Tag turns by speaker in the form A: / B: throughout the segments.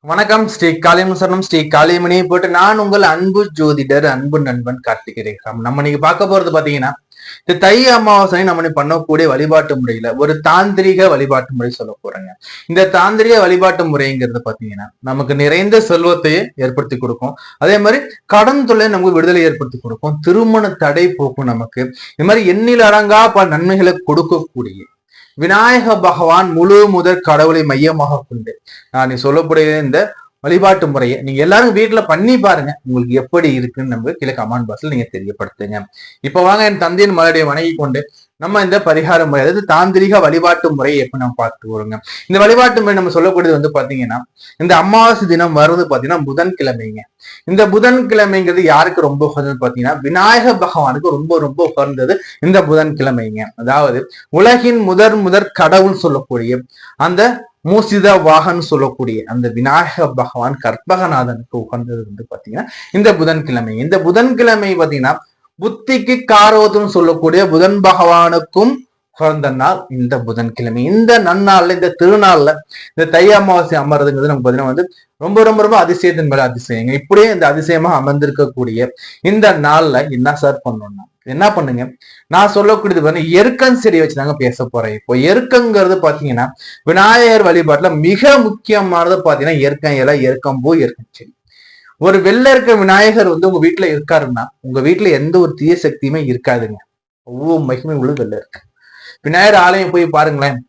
A: வணக்கம். ஸ்ரீ காளிமுசரணம் ஸ்ரீ காளிமணியை போட்டு நான் உங்கள் அன்பு ஜோதிடர் அன்பு நண்பன் கார்த்திகேயன். நம்ம நீங்க பார்க்க போறது பாத்தீங்கன்னா இந்த தை அமாவாசை நம்ம பண்ணக்கூடிய வழிபாட்டு முறையில ஒரு தாந்திரிக வழிபாட்டு முறை சொல்ல போறேங்க. இந்த தாந்திரிக வழிபாட்டு முறைங்கிறது பாத்தீங்கன்னா நமக்கு நிறைந்த செல்வத்தையே ஏற்படுத்தி கொடுக்கும். அதே மாதிரி கடன் தொல்லை நமக்கு விடுதலை ஏற்படுத்தி கொடுக்கும். திருமண தடை போக்கும். நமக்கு இந்த மாதிரி எண்ணில் அடங்கா பல நன்மைகளை கொடுக்கக்கூடிய விநாயக பகவான் முழு முதற் கடவுளை மையமாக கொண்டு நான் சொல்லக்கூடிய இந்த வழிபாட்டு முறையை நீங்க எல்லாரும் வீட்டுல பண்ணி பாருங்க. உங்களுக்கு எப்படி இருக்குன்னு நம்ம கீழே கமெண்ட் பாக்ஸ்ல நீங்க தெரியப்படுத்துங்க. இப்ப வாங்க என் தந்தையின் மலடைய வணங்கி கொண்டு நம்ம இந்த பரிகார முறை, அதாவது தாந்திரிக வழிபாட்டு முறையை எப்ப நம்ம பார்த்து வருங்க. இந்த வழிபாட்டு முறை நம்ம சொல்லக்கூடியது பாத்தீங்கன்னா இந்த அமாவாசை தினம் வருவது பாத்தீங்கன்னா புதன்கிழமைங்க. இந்த புதன்கிழமைங்கிறது யாருக்கு ரொம்ப உகந்தது பாத்தீங்கன்னா விநாயக பகவானுக்கு ரொம்ப ரொம்ப உகந்தது இந்த புதன்கிழமைங்க. அதாவது உலகின் முதற் கடவுள் சொல்லக்கூடிய அந்த மூசித வாகன் சொல்லக்கூடிய அந்த விநாயக பகவான் கற்பகநாதனுக்கு உகந்தது பாத்தீங்கன்னா இந்த புதன்கிழமை. இந்த புதன்கிழமை பாத்தீங்கன்னா புத்திக்கு காரோதம் சொல்லக்கூடிய புதன் பகவானுக்கும் பிறந்த நாள் இந்த புதன்கிழமை. இந்த நன்னாள்ல இந்த திருநாள்ல இந்த தை அமாவாசை அமர்றதுங்கிறது நமக்கு பாத்தீங்கன்னா ரொம்ப ரொம்ப ரொம்ப அதிசயத்தின் மேல அதிசயங்க. இப்படியே இந்த அதிசயமா அமர்ந்திருக்கக்கூடிய இந்த நாள்ல என்ன சார் பண்ணணும்னா என்ன பண்ணுங்க, நான் சொல்லக்கூடியது வந்து எருக்கன் செடி வச்சுதாங்க பேச போறேன். இப்போ எருக்கங்கிறது பாத்தீங்கன்னா விநாயகர் வழிபாட்டுல மிக முக்கியமானது பாத்தீங்கன்னா எருக்கம் இலை, எருக்கம்பூ, எருக்கம் செடி. ஒரு வெள்ளை இருக்க விநாயகர் உங்க வீட்டுல இருக்காருன்னா உங்க வீட்டுல எந்த ஒரு தீய சக்தியுமே இருக்காதுங்க. ஒவ்வொரு மகிமை உள்ள வெள்ளை இருக்கு. விநாயகர் ஆலயம் போய் பாருங்களேன்,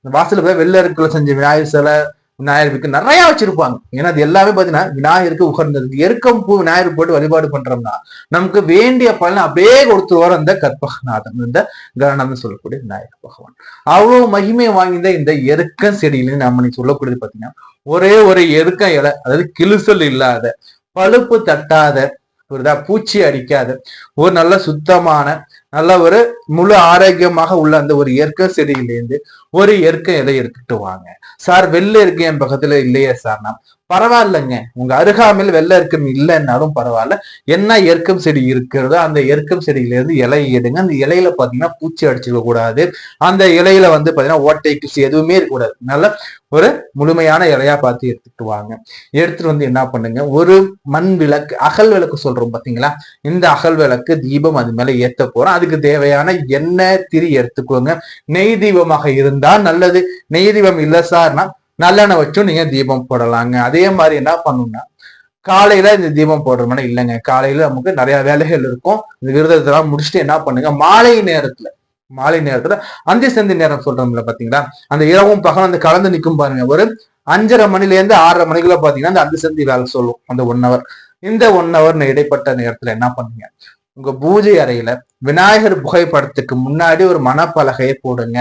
A: இந்த வாசல போய் வெள்ளை இருக்குள்ள செஞ்ச விநாயகர் சிலை, விநாயகருக்கு நிறைய வச்சிருப்பாங்க. ஏன்னா அது எல்லாமே பாத்தீங்கன்னா விநாயகருக்கு உகர்ந்தது. எருக்கம் பூ விநாயகர் போட்டு வழிபாடு பண்றோம்னா நமக்கு வேண்டிய பலன் அப்படியே கொடுத்துருவார் அந்த கற்பகநாதன், இந்த கணநாதன் சொல்லக்கூடிய விநாயகர் பகவான். அவ்வளவு மகிமையை வாங்கிந்த இந்த எருக்க செடியில நம்ம நீ சொல்லக்கூடியது பாத்தீங்கன்னா ஒரே ஒரு எருக்க இலை, அதாவது கிளுசல் இல்லாத, பழுப்பு தட்டாத, பூச்சி அடிக்காத, ஒரு நல்ல சுத்தமான நல்ல ஒரு முழு ஆரோக்கியமாக உள்ள அந்த ஒரு இயற்கை செடியிலேருந்து ஒரு இயற்கை இலை எடுத்துட்டு வாங்க. சார் வெள்ளை இருக்கு என் பக்கத்துல இல்லையே சார்னா பரவாயில்லைங்க, உங்க அருகாமையில் வெள்ளை இருக்கும் இல்லைன்னாலும் பரவாயில்ல. என்ன எருக்கம் செடி இருக்கிறதோ அந்த எருக்கம் செடியில இருந்து இலை எடுங்க. அந்த இலையில பாத்தீங்கன்னா பூச்சி அடிச்சுக்க கூடாது. அந்த இலையில பாத்தீங்கன்னா ஓட்டை கிசி எதுவுமே இருக்கக்கூடாது. நல்ல ஒரு முழுமையான இலையா பார்த்து எடுத்துட்டு வாங்க. எடுத்துட்டு என்ன பண்ணுங்க, ஒரு மண் விளக்கு, அகல் விளக்கு சொல்றோம் பாத்தீங்களா, இந்த அகல் விளக்கு தீபம் அது மேல ஏத்த போறோம். அதுக்கு தேவையான எண்ணெய் திரி எடுத்துக்கோங்க. நெய் தீபமாக இருந்தா நல்லது. நெய் தீபம் இல்ல சார்னா நல்லெண்ணெய் வச்சும் நீங்க தீபம் போடலாங்க. அதே மாதிரி என்ன பண்ணணும்னா காலையில இந்த தீபம் போடுறோம்னா இல்லைங்க, காலையில நமக்கு நிறைய வேலைகள் இருக்கும். இந்த விரதத்தெல்லாம் முடிச்சுட்டு என்ன பண்ணுங்க, மாலை நேரத்துல அந்தி சந்தி நேரம் சொல்றோம்ல பாத்தீங்களா, அந்த இரவும் பகலும் அந்த கலந்து நிற்கும் பாருங்க. ஒரு 5:30 மணில இருந்து 6:30 மணிக்குள்ள பாத்தீங்கன்னா அந்த அந்தி சந்தி வேலை சொல்லும் அந்த 1 hour. இந்த 1 hour இடைப்பட்ட நேரத்துல என்ன பண்ணுங்க, உங்க பூஜை அறையில விநாயகர் புகைப்படத்துக்கு முன்னாடி ஒரு மணப்பலகையை போடுங்க.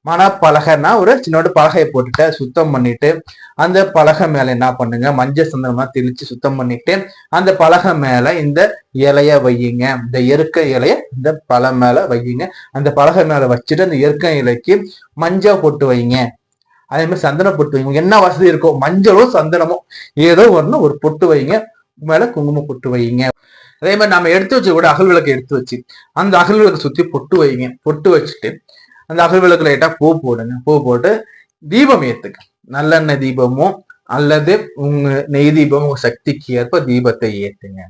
A: மணப்பலகைன்னா ஒரு சின்னோட பலகையை போட்டுட்டு சுத்தம் பண்ணிட்டு அந்த பலகை மேல என்ன பண்ணுங்க, மஞ்சள் சந்தனமா தெளிச்சு சுத்தம் பண்ணிட்டு அந்த பலகை மேல இந்த இலைய வையுங்க. இந்த எருக்க இலைய இந்த பலை மேல வையுங்க. அந்த பலகை மேல வச்சுட்டு அந்த எருக்க இலைக்கு மஞ்சள் போட்டு வைங்க. அதே மாதிரி சந்தனம் பொட்டு வைங்க. என்ன வசதி இருக்கோ மஞ்சளும் சந்தனமும் ஏதோ ஒண்ணு ஒரு பொட்டு வைங்க. மேல குங்குமம் பொட்டு வைங்க. அதே மாதிரி நம்ம எடுத்து வச்சு கூட அகல் விளக்கு எடுத்து வச்சு அந்த அகல் விளக்கு சுத்தி பொட்டு வைங்க. பொட்டு வச்சுட்டு அந்த அகல் விளக்குல லைட்டா பூ போடுங்க. பூ போட்டு தீபம் ஏத்துங்க. நல்லெண்ணெய் தீபமும் அல்லது உங்க நெய் தீபம் உங்க சக்திக்கு ஏற்ப தீபத்தை ஏத்துங்க.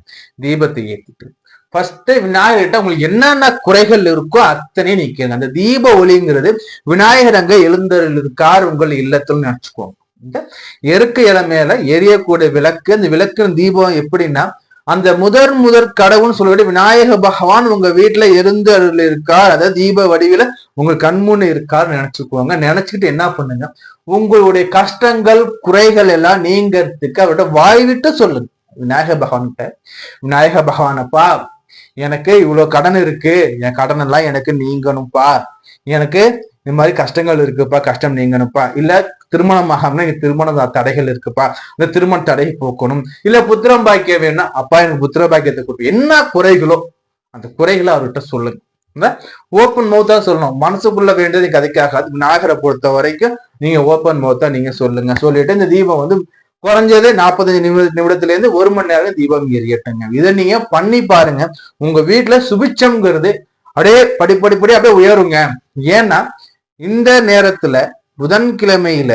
A: தீபத்தை ஏத்திட்டு ஃபர்ஸ்ட் விநாயகர்கிட்ட உங்களுக்கு என்னென்ன குறைகள் இருக்கோ அத்தனையும் நீக்குங்க. அந்த தீப ஒளிங்கிறது விநாயகர் அங்க எழுந்தருள் இருக்கார் உங்கள் இல்லத்துல நினைச்சுக்கோங்க. இந்த எருக்க இலை மேல எரியக்கூடிய விளக்கு, அந்த விளக்கு தீபம் எப்படின்னா அந்த முதற் கடவுள்னு சொல்லக்கூடிய விநாயக பகவான் உங்க வீட்டுல எழுந்தருள் இருக்கார், அதாவது தீப வடிவில உங்க கண்முன்னு இருக்காருன்னு நினைச்சுக்குவாங்க. நினைச்சுக்கிட்டு என்ன பண்ணுங்க, உங்களுடைய கஷ்டங்கள் குறைகள் எல்லாம் நீங்கிறதுக்கு அவர்கிட்ட வாய் விட்டு சொல்லுங்க. விநாயக பகவான்கிட்ட, விநாயக பகவானப்பா எனக்கு இவ்வளவு கடன் இருக்கு, என் கடன் எல்லாம் எனக்கு நீங்கணும்ப்பா, எனக்கு இந்த மாதிரி கஷ்டங்கள் இருக்குப்பா, கஷ்டம் நீங்கணும்ப்பா, இல்ல திருமணம் ஆகாமனா எனக்கு திருமண தடைகள் இருக்குப்பா, இந்த திருமண தடை போக்கணும், இல்ல புத்திரம் பாக்கியம் வேணும்னா அப்பா எனக்கு புத்திர பாக்கியத்தை கொடுப்போம். என்ன குறைகளோ அந்த குறைகளை அவர்கிட்ட சொல்லுங்க. ஓப்பன் மவுத்தா சொல்லணும். மனசுக்குள்ள வேண்டியது கதைக்காகாது. விநாயகரை பொறுத்த வரைக்கும் நீங்க ஓப்பன் மவுத்தா நீங்க சொல்லுங்க. சொல்லிட்டு இந்த தீபம் குறைஞ்சது 45 நிமிடத்துல இருந்து 1 மணி நேரம் தீபம் எரியட்டுங்க. இதை நீங்க பண்ணி பாருங்க. உங்க வீட்டுல சுபிச்சம்ங்கிறது அப்படியே படிப்படிப்படி அப்படியே உயருங்க. ஏன்னா இந்த நேரத்துல புதன்கிழமையில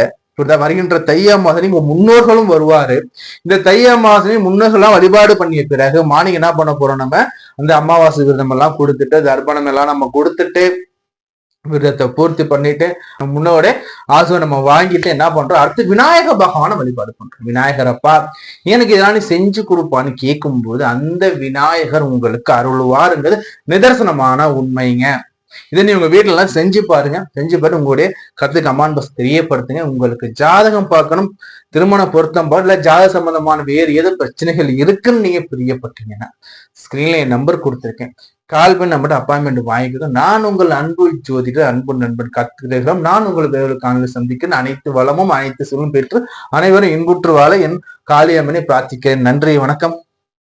A: வருகின்ற தை அமாவாசை உங்க முன்னோர்களும் வருவாரு. இந்த தை அமாவாசை முன்னோர்கள்லாம் வழிபாடு பண்ணிய பிறகு மார்னிங் என்ன பண்ண போறோம், நம்ம அந்த அமாவாசை விரதம் எல்லாம் கொடுத்துட்டு தர்ப்பணம் எல்லாம் நம்ம கொடுத்துட்டு விரதத்தை பூர்த்தி பண்ணிட்டு முன்னோட ஆசுவை நம்ம வாங்கிட்டு என்ன பண்றோம், அடுத்து விநாயக பகவானை வழிபாடு பண்றோம். விநாயகரப்பா எனக்கு இதெல்லாம் நீ செஞ்சு கொடுப்பான்னு கேட்கும் போது அந்த விநாயகர் உங்களுக்கு அருள்வாருங்கிறது நிதர்சனமான உண்மைங்க. இதை நீ உங்க வீட்டுல எல்லாம் செஞ்சு பாருங்க. செஞ்சு பாரு, உங்களுடைய கருத்து கமெண்ட் பாக்ஸ் தெரியப்படுத்துங்க. உங்களுக்கு ஜாதகம் பார்க்கணும், திருமண பொருத்தம் இல்ல ஜாதக சம்பந்தமான வேறு ஏதோ பிரச்சனைகள் இருக்குன்னு நீங்க பிரியப்பட்டீங்கன்னா ஸ்கிரீன்ல என் நம்பர் கொடுத்துருக்கேன், கால் பண்ணி நம்மகிட்ட அப்பாயின்மெண்ட் வாங்கிக்கிறோம். நான் உங்கள் அன்பு ஜோதிடர் அன்பு நண்பன் கார்த்திகேயன். நான் உங்கள் வேறு காணொலி சந்திக்கிறேன். அனைத்து வளமும் அனைத்து சொல்லும் பெற்று அனைவரும் இன்புற்று வாழ என் காளியம்மனை பிரார்த்திக்கிறேன். நன்றி, வணக்கம்.